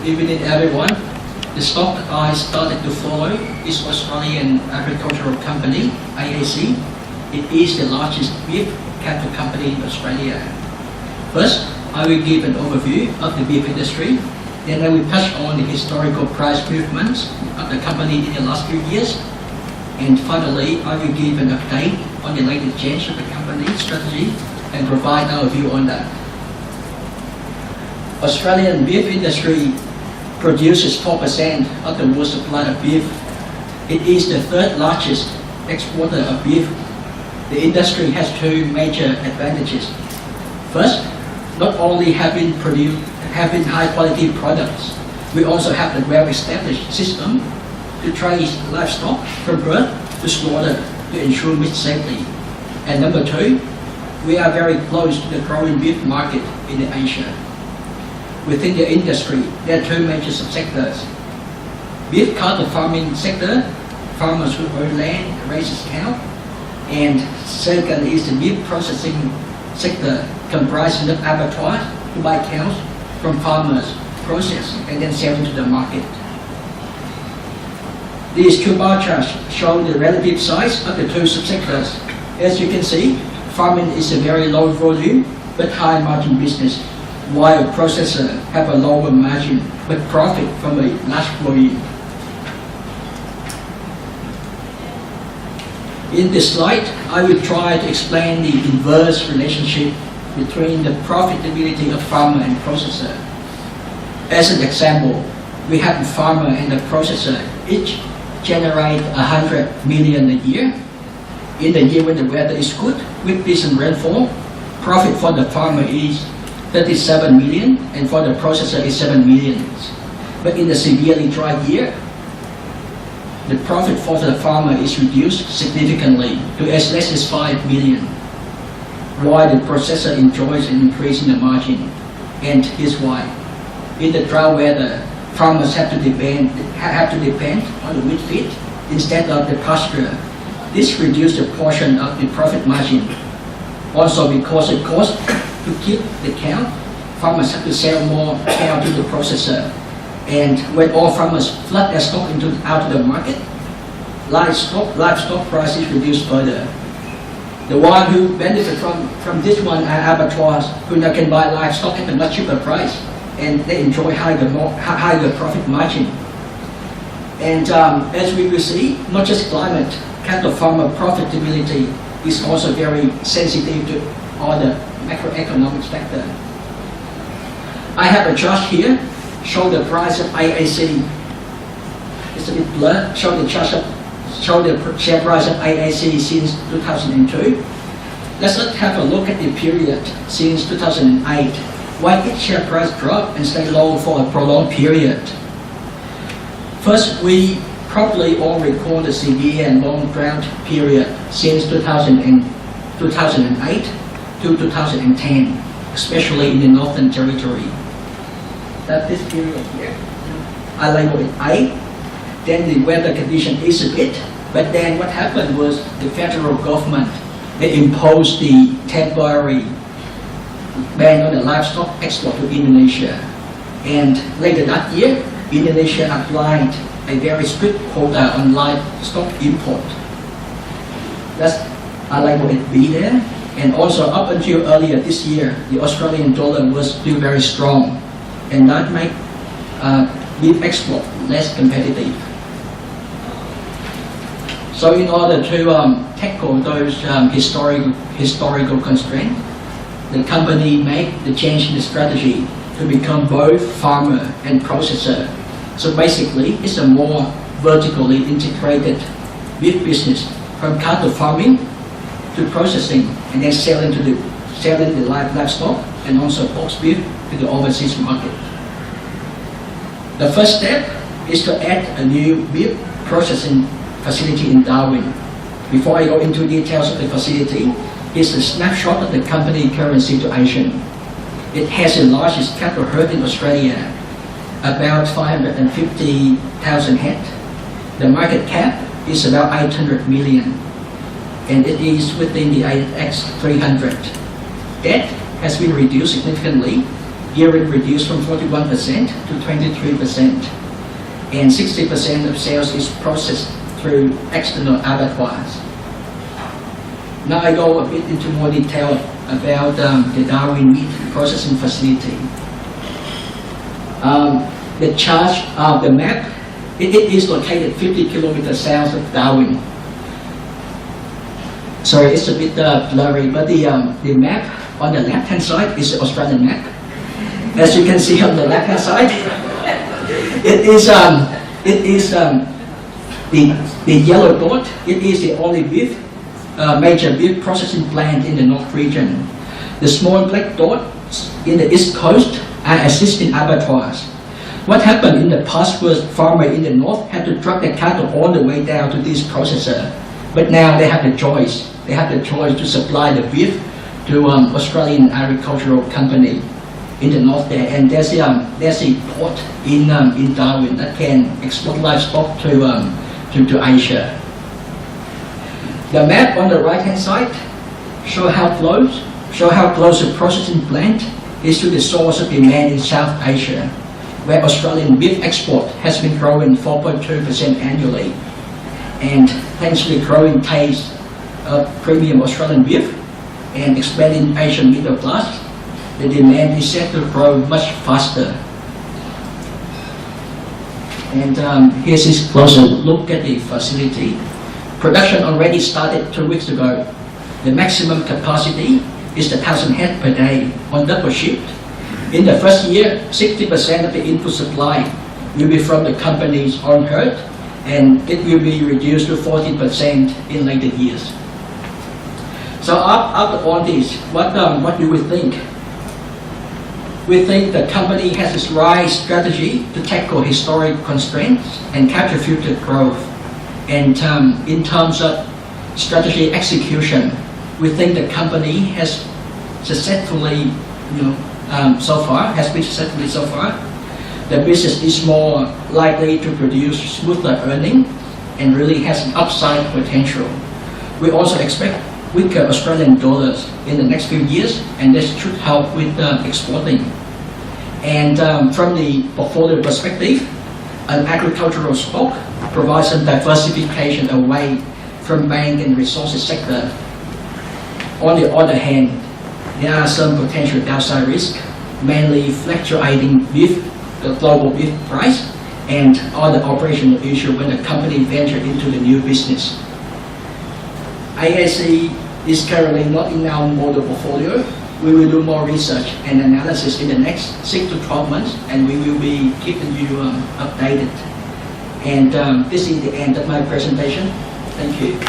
evening, everyone. The stock I started to follow is Australian Agricultural Company, AAC. It is the largest beef cattle company in Australia. First, I will give an overview of the beef industry. Then I will touch on the historical price movements of the company in the last few years. And finally, I will give an update on the latest change of the company's strategy and provide our view on that. Australian beef industry produces 4% of the world supply of beef. It is the third largest exporter of beef. The industry has two major advantages. First, not only having high quality products, we also have a well-established system to trace livestock from birth to slaughter to ensure meat safety. And number two, we are very close to the growing beef market in Asia. Within the industry, there are two major subsectors. Beef cattle farming sector, farmers who own land, raises cattle. And second is the beef processing sector, comprising of abattoirs who buy cows from farmers, process, and then sell into the market. These two bar charts show the relative size of the two subsectors. As you can see, farming is a very low volume but high margin business, while processors have a lower margin but profit from a large volume. In this slide, I will try to explain the inverse relationship between the profitability of farmer and processor. As an example, we have the farmer and the processor each generate 100 million a year. In the year when the weather is good, with decent rainfall, profit for the farmer is 37 million, and for the processor is 7 million. But in the severely dry year, the profit for the farmer is reduced significantly to as less as 5 million, while the processor enjoys an increase in the margin. And here's why. In the dry weather, farmers have to depend on the wheat feed instead of the pasture. This reduces the portion of the profit margin. Also, because it costs to keep the cow, farmers have to sell more cow to the processor. And when all farmers flood their stock out to the market, livestock prices reduce further. The one who benefit from this one are abattoirs, who now can buy livestock at a much cheaper price, and they enjoy higher profit margin. And as we will see, not just climate, cattle farmer profitability is also very sensitive to other macroeconomic factors. I have a chart here, show the price of AAC. It's a bit blurred. Show the share price of AAC since 2002. Let's have a look at the period since 2008. Why did share price drop and stay low for a prolonged period? First, we probably all recall the severe and long drought period since 2008 to 2010, especially in the Northern Territory. That this period here, I label it A. Then the weather condition is a bit, but then what happened was the federal government, they imposed the temporary ban on the livestock export to Indonesia. And later that year, Indonesia applied a very strict quota on livestock import. I label it B there. And also up until earlier this year, the Australian dollar was still very strong, and that made beef export less competitive. So in order to tackle those historical constraints, the company made the change in the strategy to become both farmer and processor. So basically, it's a more vertically integrated beef business, from cattle farming to processing, and then selling the livestock and also pork beef to the overseas market. The first step is to add a new beef processing facility in Darwin. Before I go into details of the facility, here's a snapshot of the company current situation. It has the largest cattle herd in Australia, about 550,000 head. The market cap is about 800 million, and it is within the ASX 300. Debt has been reduced significantly, gearing reduced from 41% to 23%, and 60% of sales is processed through external abattoirs. Now I go a bit into more detail about the Darwin meat processing facility. The chart, the map, it is located 50 kilometers south of Darwin. Sorry, it's a bit blurry, but the map on the left-hand side is the Australian map. As you can see on the left-hand side, it is the yellow dot. It is the only beef major beef processing plant in the North region. The small black dots in the east coast are existing abattoirs. What happened in the past was farmers in the north had to truck their cattle all the way down to this processor. But now they have the choice. They have the choice to supply the beef to Australian agricultural company in the north there. And there's a port in Darwin that can export livestock to Asia. The map on the right-hand side show how close the processing plant is to the source of demand in South Asia, where Australian beef export has been growing 4.2% annually, and thanks to the growing taste of premium Australian beef and expanding Asian middle class, the demand is set to grow much faster. And here's a closer look at the facility. Production already started 2 weeks ago. The maximum capacity is 1,000 head per day on double shift. In the first year, 60% of the input supply will be from the company's own herd, and it will be reduced to 40% in later years. So after all this, what do we think? We think the company has its right strategy to tackle historic constraints and capture future growth. And in terms of strategy execution, we think the company has successfully, so far, The business is more likely to produce smoother earnings and really has an upside potential. We also expect weaker Australian dollars in the next few years, and this should help with exporting. And from the portfolio perspective, an agricultural stock provides some diversification away from bank and resources sector. On the other hand, there are some potential downside risks, mainly fluctuating the global beef price, and other operational issues when the company ventures into the new business. IAC is currently not in our model portfolio. We will do more research and analysis in the next 6 to 12 months, and we will be keeping you updated. And this is the end of my presentation. Thank you.